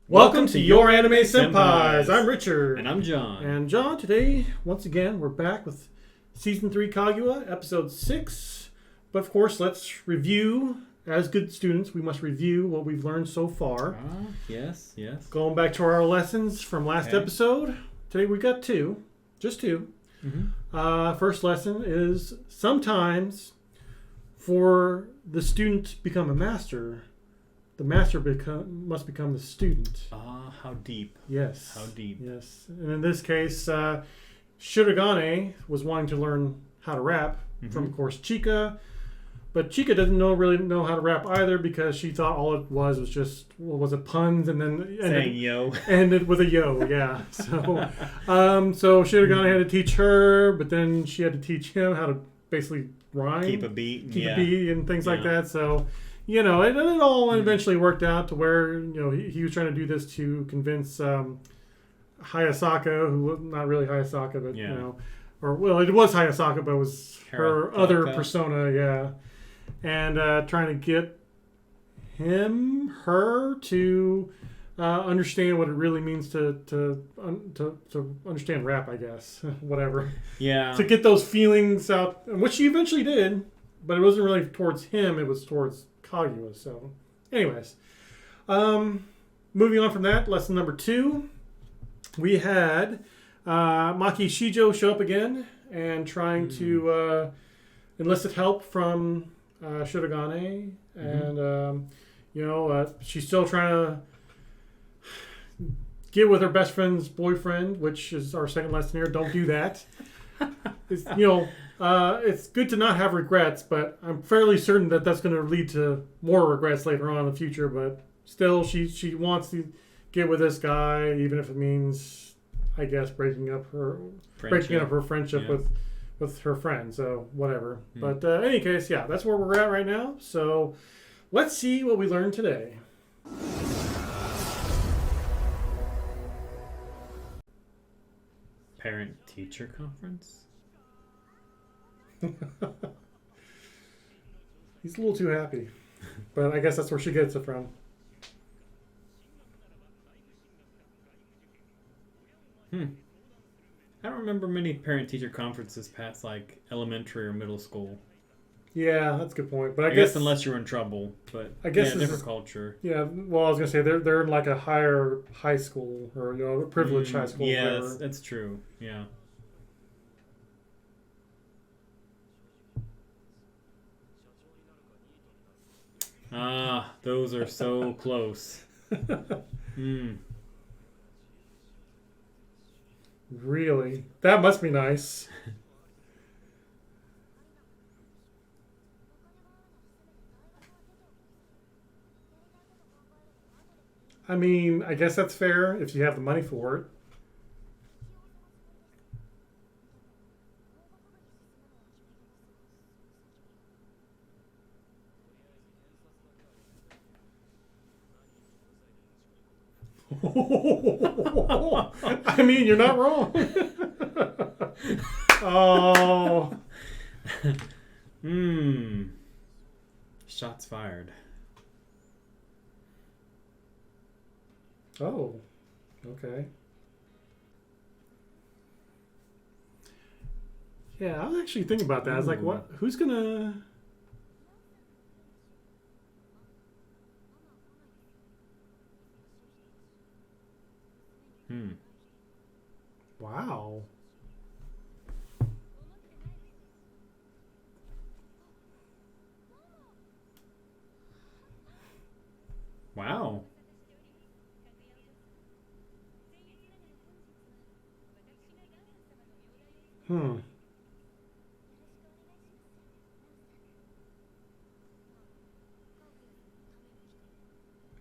Welcome to Your Anime Senpais. I'm Richard. And I'm John. And John, today, once again, we're back with Season 3 Kaguya, Episode 6. But of course, let's review. As good students, we must review what we've learned so far. Yes. Going back to our lessons from last episode. Today we got two. Just two. Mm-hmm. First lesson is sometimes for the student to become a master, the master must become the student. How deep. Yes. How deep. Yes. And in this case, Shirogane was wanting to learn how to rap from, of course, Chika. But Chika doesn't really know how to rap either because she thought all it was just, was it puns and then saying yo. Ended with a yo, yeah. So Shirogane had to teach her, but then she had to teach him how to basically rhyme. Keep a beat. And things like that. So, it all eventually worked out to where, he was trying to do this to convince Hayasaka, who not really Hayasaka, but, it was Hayasaka, but it was her other persona, and trying to get her to understand what it really means to understand rap, I guess. Whatever. Yeah. To get those feelings out, which she eventually did, but it wasn't really towards him, it was towards Kaguya. So, anyways. Moving on from that, lesson number 2. We had Maki Shijo show up again and trying to enlisted help from Shirogane, and she's still trying to get with her best friend's boyfriend, which is our second lesson here. Don't do that. It's good to not have regrets, but I'm fairly certain that that's going to lead to more regrets later on in the future. But still, she wants to get with this guy, even if it means, I guess, breaking up her friendship with her friend, so whatever. But in any case, that's where we're at right now. So let's see what we learned today. Parent-teacher conference? He's a little too happy, but I guess that's where she gets it from. I don't remember many parent-teacher conferences past elementary or middle school. Yeah, that's a good point. But I guess unless you're in trouble, but I guess different culture. Yeah, well, I was gonna say they're in like a higher high school or a privileged high school. Yeah, that's true. Yeah. Those are so close. Really? That must be nice. I mean, I guess that's fair if you have the money for it. I mean, you're not wrong. Oh. Shots fired. Oh. Okay. Yeah, I was actually thinking about that. I was like, what? Who's gonna... Wow. Wow.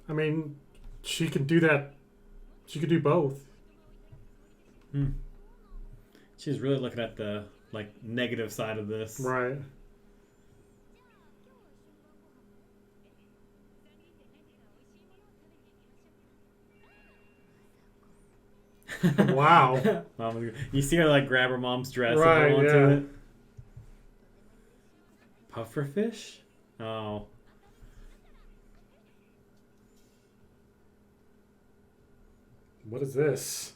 I mean, she can do that. She could do both. She's really looking at the negative side of this. Right. Wow. You see her grab her mom's dress and right, go onto yeah. it. Pufferfish? Oh. What is this?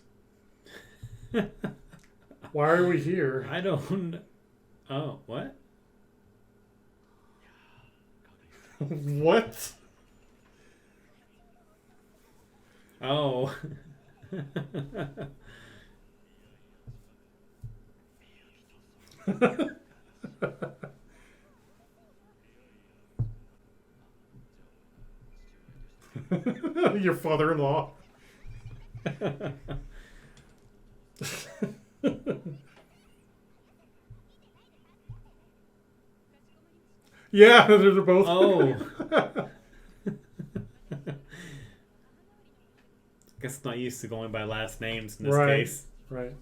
Why are we here? I don't. Oh, what? What? Oh. Your father-in-law. Yeah, they're both. Oh. Guess not used to going by last names in this Right. case. Right.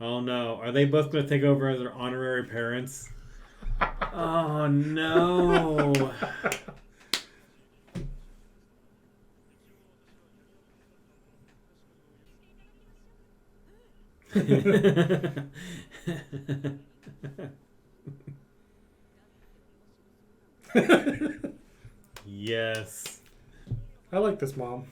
Oh no. Are they both going to take over as their honorary parents? Oh no. Yes. I like this mom.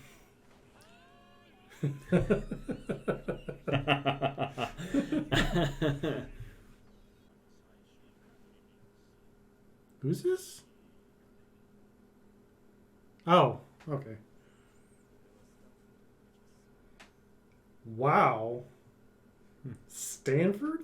Who's this? Oh, okay. Wow. Stanford?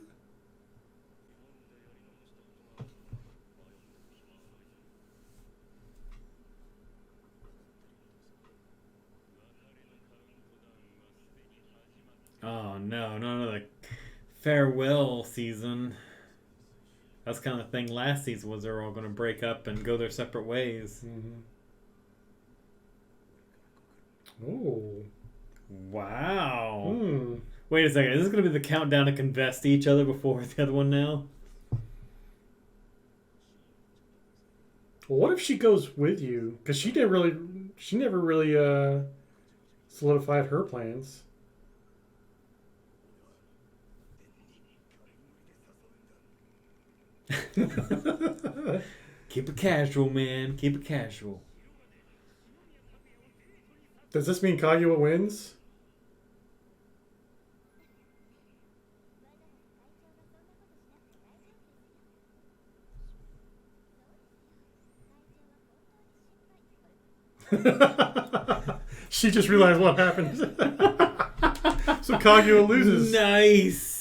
Oh no, not another farewell season. That's kind of the thing last season was they're all going to break up and go their separate ways. Mm-hmm. Oh. Wow. Hmm. Wait a second. Is this going to be the countdown to confess to each other before the other one now? Well, what if she goes with you? Because she never really solidified her plans. Keep it casual, man. Keep it casual. Does this mean Kaguya wins? She just realized what happened. So Kaguya loses. Nice.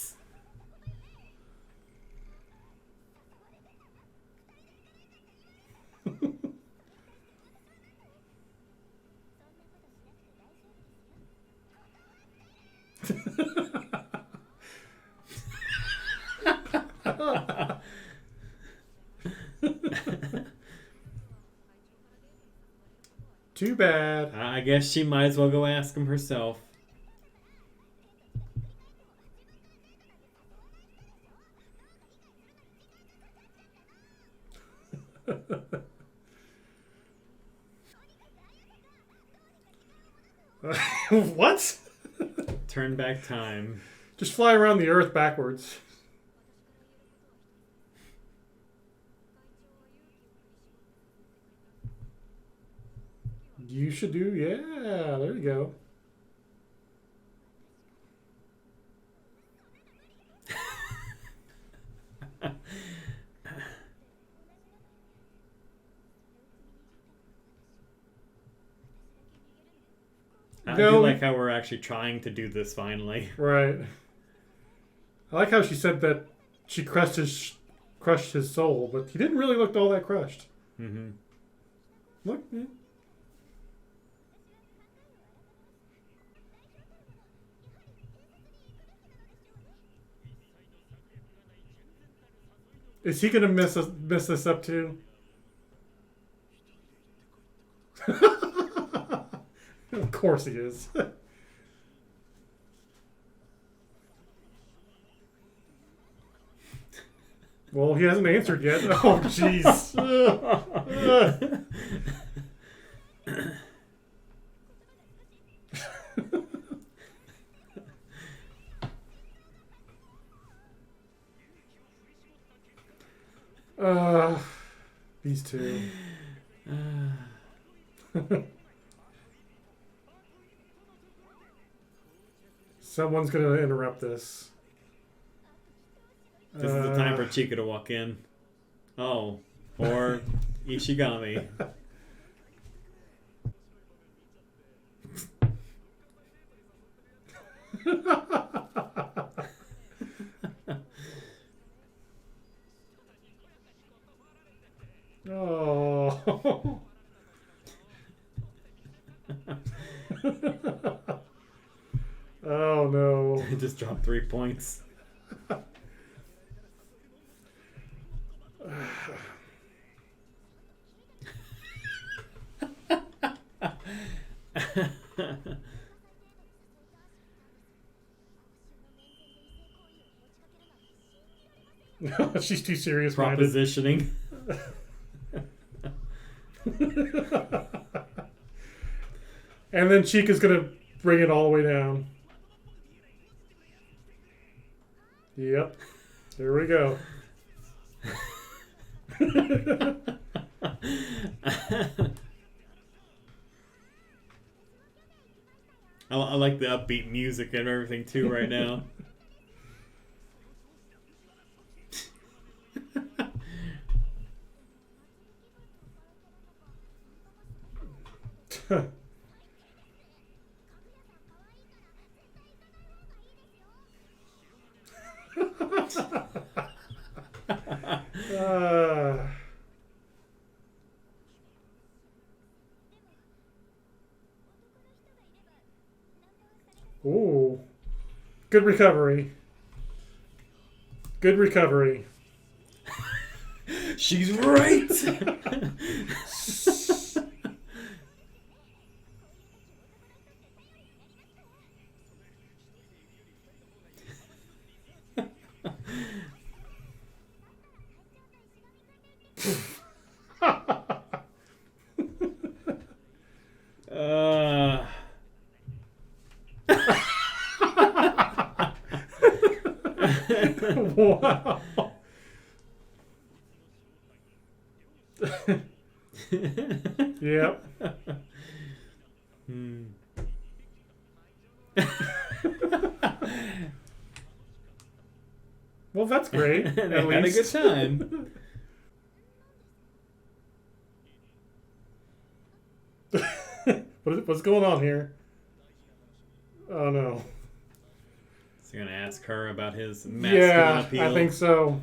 Too bad. I guess she might as well go ask him herself. What? Turn back time. Just fly around the earth backwards. You should do, yeah, there you go. I No. do like how we're actually trying to do this finally. Right. I like how she said that she crushed his soul, but he didn't really look all that crushed. Mm-hmm. Look, yeah. Is he gonna mess this up too? Of course he is. Well, he hasn't answered yet. Oh, jeez. These two. Someone's gonna interrupt this. This is the time for Chica to walk in. Oh, or Ishigami. Oh. Oh no. Just dropped 3 points. She's too serious minded. Propositioning. And then Chica's gonna bring it all the way down. Yep. There we go. I like the upbeat music and everything too right now. Ooh. Good recovery. Good recovery. She's right. Wow. Yep. Well, that's great. They At had a good least. time. What's going on here? Oh no. So you're gonna ask her about his masculine appeal? I think so.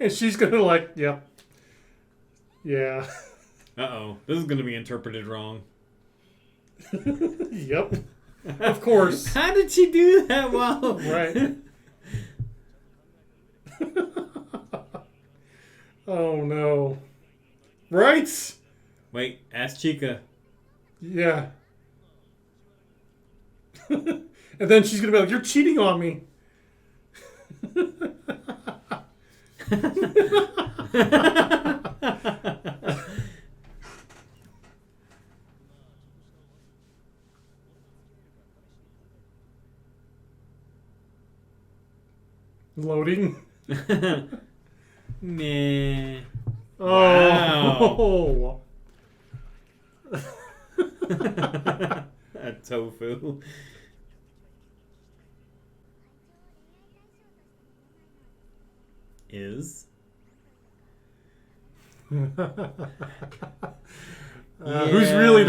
And she's gonna like, yep. Yeah. Uh-oh. This is gonna be interpreted wrong. Yep. Of course. How did she do that while... Right. Oh no. Right? Wait, ask Chica. Yeah. And then she's gonna be like, "You're cheating on me." Loading. Meh. Oh. Wow. A tofu. Is. Who's really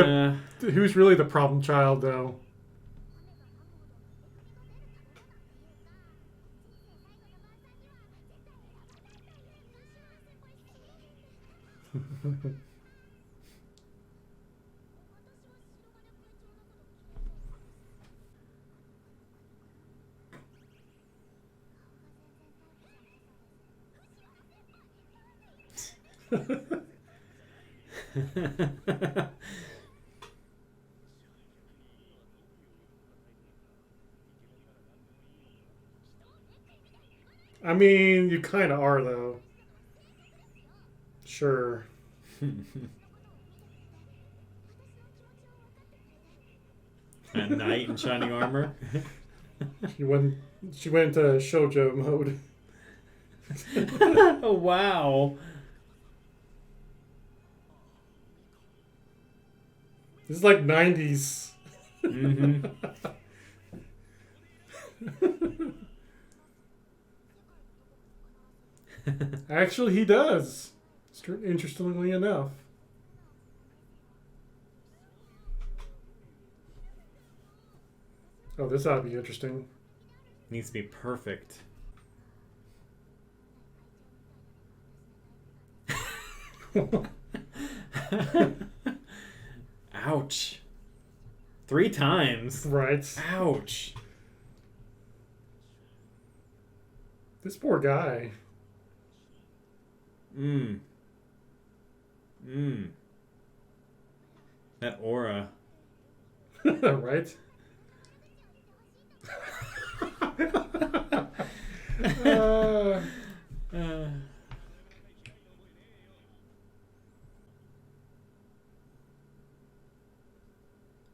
the problem child though? I mean, you kind of are though. Sure. A knight in shining armor. She went into shoujo mode. Oh, wow. This is like 90s. Mm-hmm. Actually, he does. Interestingly enough. Oh, this ought to be interesting. Needs to be perfect. Ouch. 3 times. Right. Ouch. This poor guy. Mmm. Mmm. That aura. Right? uh,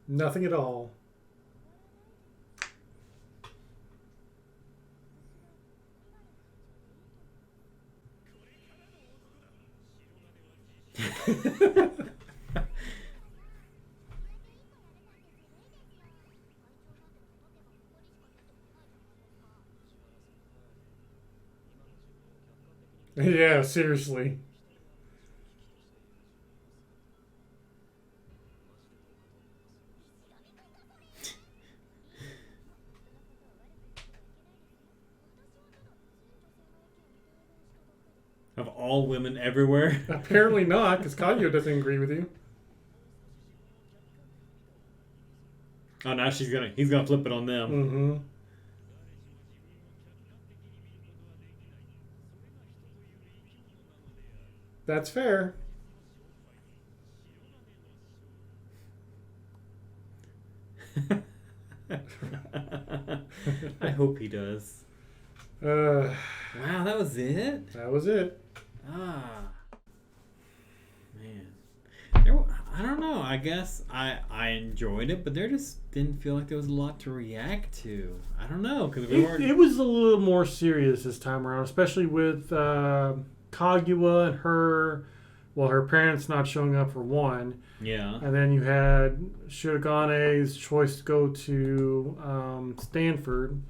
nothing at all. Yeah, seriously. Of all women everywhere. Apparently not, because Kaguya doesn't agree with you. Oh, now he's gonna flip it on them. Mm-hmm. That's fair. I hope he does. Wow, that was it? that was it. Ah. Man. I don't know. I guess I enjoyed it, but there just didn't feel like there was a lot to react to. I don't know, because we weren't... It was a little more serious this time around, especially with Kaguya and her... Well, her parents not showing up for one. Yeah. And then you had Shirogane's choice to go to Stanford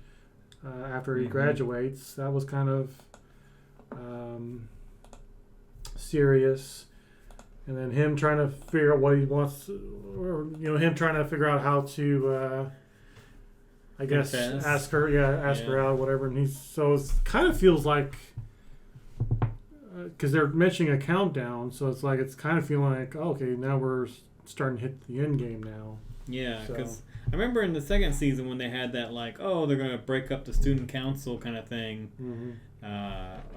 after he graduates. That was kind of serious. And then him trying to figure out what he wants, or him trying to figure out how to, I guess, Confess. ask her her out, or whatever. And so it kind of feels like, because they're mentioning a countdown, so it's kind of feeling like, oh, okay, now we're starting to hit the end game now. Yeah, So. because I remember in the second season when they had that, like, oh, they're going to break up the student council kind of thing. Mm-hmm.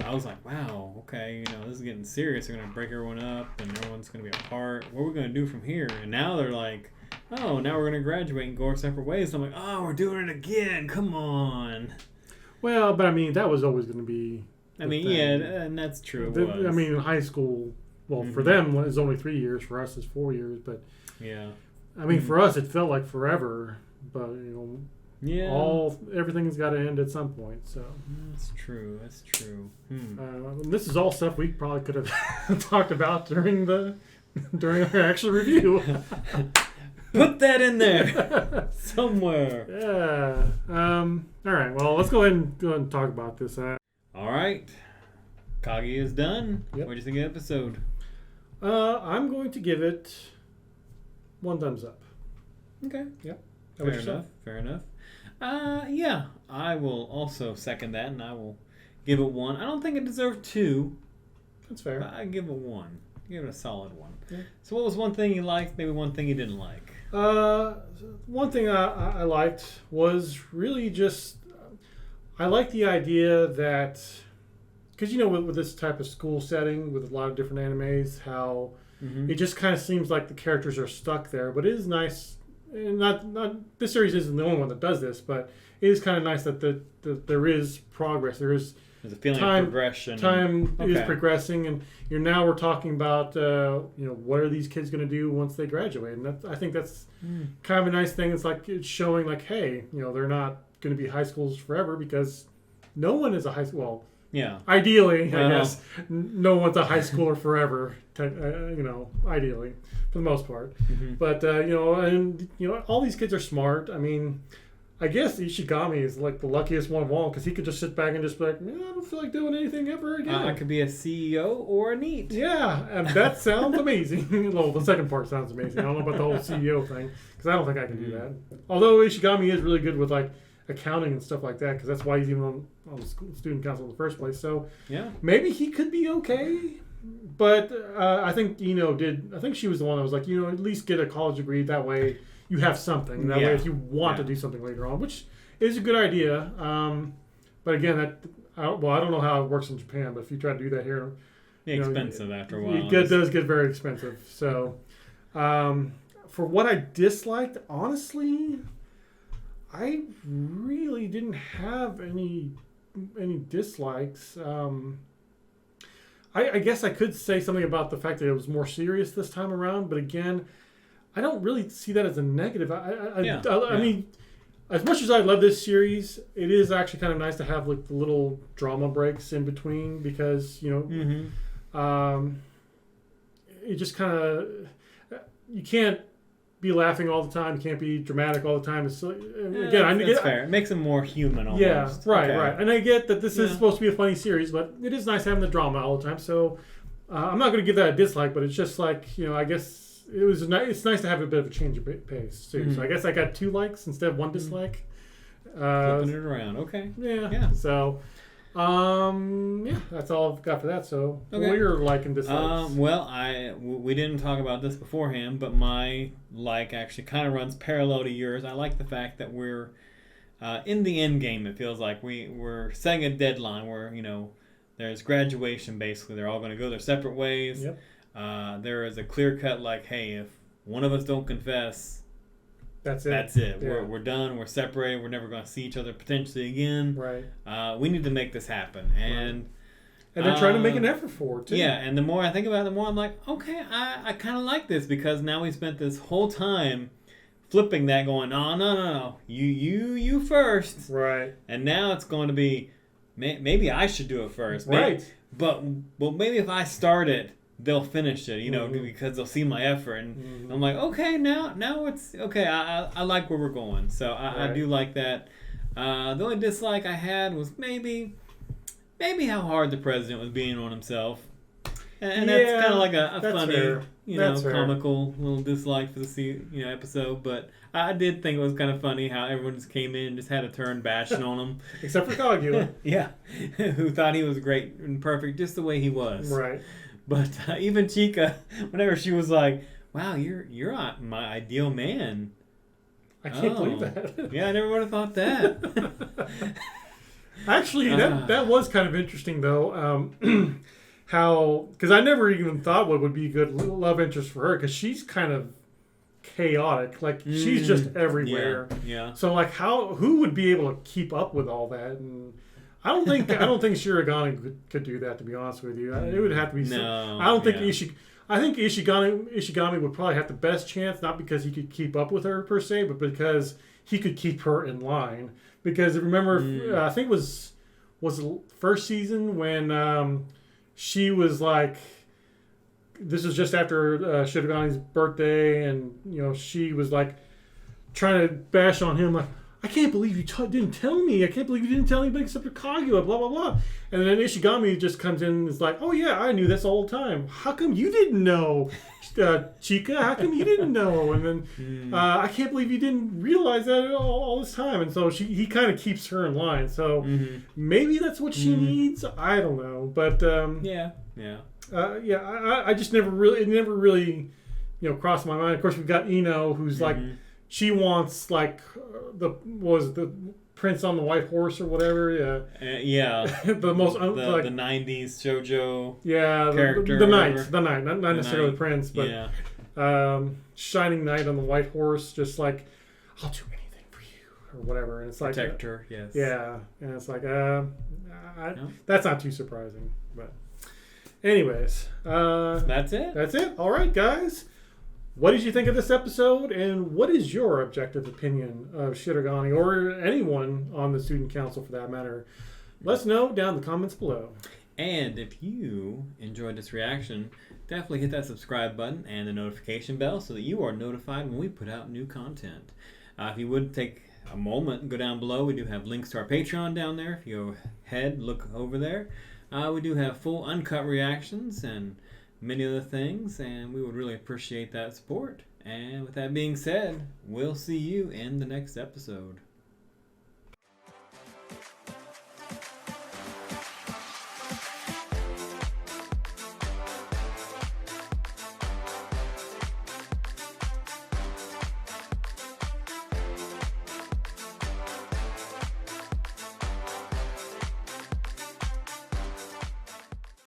I was like, wow, okay, this is getting serious. They're going to break everyone up and everyone's going to be apart. What are we going to do from here? And now they're like, oh, now we're going to graduate and go our separate ways. I'm like, oh, we're doing it again. Come on. Well, but I mean, that was always going to be... I mean, yeah, and that's true. It was. I mean, high school, well, for them, it's only 3 years. For us, it's 4 years. But, yeah. I mean, for us, it felt like forever. But, yeah. Everything's got to end at some point. So That's true. That's true. This is all stuff we probably could have talked about during our actual review. Put that in there somewhere. Yeah. All right. Well, let's go ahead and talk about this. All right. Kaguya is done. Yep. What do you think of the episode? I'm going to give it 1 thumbs up. Okay. Yep. Fair enough. Yeah, I will also second that, and I will give it 1. I don't think it deserved 2. That's fair. But I give it 1. Give it a solid 1. Yeah. So what was one thing you liked, maybe one thing you didn't like? One thing I liked was really just... I like the idea that... Because, with this type of school setting, with a lot of different animes, how it just kind of seems like the characters are stuck there. But it is nice... And not this series isn't the only one that does this, but it is kind of nice that there is progress. There's a feeling of progression. Time is progressing, and we're talking about what are these kids going to do once they graduate, and I think that's kind of a nice thing. It's showing like, hey, they're not going to be high schools forever, because no one is a high school. Well, Yeah. Ideally, I guess, no one's a high schooler forever. Ideally, for the most part. Mm-hmm. But all these kids are smart. I mean, I guess Ishigami is like the luckiest one of all because he could just sit back and just be like, I don't feel like doing anything ever again. I could be a CEO or a NEET. Yeah, and that sounds amazing. Well, the second part sounds amazing. I don't know about the whole CEO thing because I don't think I can do that. Although Ishigami is really good with like accounting and stuff like that because that's why he's even on the student council in the first place. So yeah, maybe he could be okay. But I think Ino did. I think she was the one that was like, at least get a college degree. That way you have something. That way if you want to do something later on, which is a good idea. But again, I don't know how it works in Japan. But if you try to do that here, expensive after a while. It does get very expensive. So for what I disliked, honestly, I really didn't have any dislikes. I guess I could say something about the fact that it was more serious this time around, but again, I don't really see that as a negative. I mean, as much as I love this series, it is actually kind of nice to have like the little drama breaks in between because it just kind of you can't be laughing all the time. You can't be dramatic all the time. It's, that's fair. It makes them more human almost. Yeah, right. And I get that this is supposed to be a funny series, but it is nice having the drama all the time. So I'm not going to give that a dislike, but it's just like, I guess it's nice to have a bit of a change of pace too. Mm-hmm. So I guess I got 2 likes instead of 1 dislike. Flipping it around. Okay. Yeah. So that's all I've got for that. So what are your like and dislikes? We didn't talk about this beforehand, but my like actually kind of runs parallel to yours. I like the fact that we're in the end game. It feels like we're setting a deadline where there's graduation. Basically, they're all going to go their separate ways. Yep. There is a clear cut like, hey, if one of us don't confess, that's it. That's it. Yeah. We're done. We're separated. We're never going to see each other potentially again. Right. We need to make this happen. And they're trying to make an effort for it, too. Yeah, and the more I think about it, the more I'm like, okay, I kind of like this because now we spent this whole time flipping that going, no. You first. Right. And now it's going to be, maybe I should do it first. Right. But maybe if I start it, they'll finish it, because they'll see my effort. And I'm like, okay, now it's okay. I like where we're going. So I do like that. The only dislike I had was maybe how hard the president was being on himself. And that's kind of like a funny, comical little dislike for the episode. But I did think it was kind of funny how everyone just came in and just had a turn bashing on him. Except for Kaguya. Yeah. Who thought he was great and perfect just the way he was. Right. But even Chica, whenever she was like, "Wow, you're my ideal man," I can't believe that. Yeah, I never would have thought that. Actually, that was kind of interesting though. Because I never even thought what would be a good love interest for her because she's kind of chaotic. Like she's just everywhere. Yeah. So like, who would be able to keep up with all that? And I don't think Shirogane could do that. To be honest with you, it would have to be. No. I don't think I think Ishigami would probably have the best chance, not because he could keep up with her per se, but because he could keep her in line. Because remember, I think it was the first season when she was like, this was just after Shirogane's birthday, and she was like trying to bash on him like, I can't believe you didn't tell me. I can't believe you didn't tell anybody except for Kaguya, blah, blah, blah. And then Ishigami just comes in and is like, oh, yeah, I knew this all the time. How come you didn't know, Chica? How come you didn't know? And then I can't believe you didn't realize that all this time. And so he kind of keeps her in line. So maybe that's what she needs. I don't know. But I just never really, crossed my mind. Of course, we've got Ino, who's like, she wants like the Prince on the White Horse or whatever. The most the 90s shoujo. Yeah, character. The knight, not necessarily the Prince, but shining knight on the white horse, just like, I'll do anything for you or whatever. And it's like protect her. Yes. Yeah, and it's like that's not too surprising, but anyways, that's it. That's it. All right, guys. What did you think of this episode, and what is your objective opinion of Shirogane, or anyone on the student council for that matter? Let us know down in the comments below. And if you enjoyed this reaction, definitely hit that subscribe button and the notification bell so that you are notified when we put out new content. If you would take a moment and go down below, we do have links to our Patreon down there. If you go ahead, look over there. We do have full uncut reactions and many other things, and we would really appreciate that support. And with that being said, we'll see you in the next episode.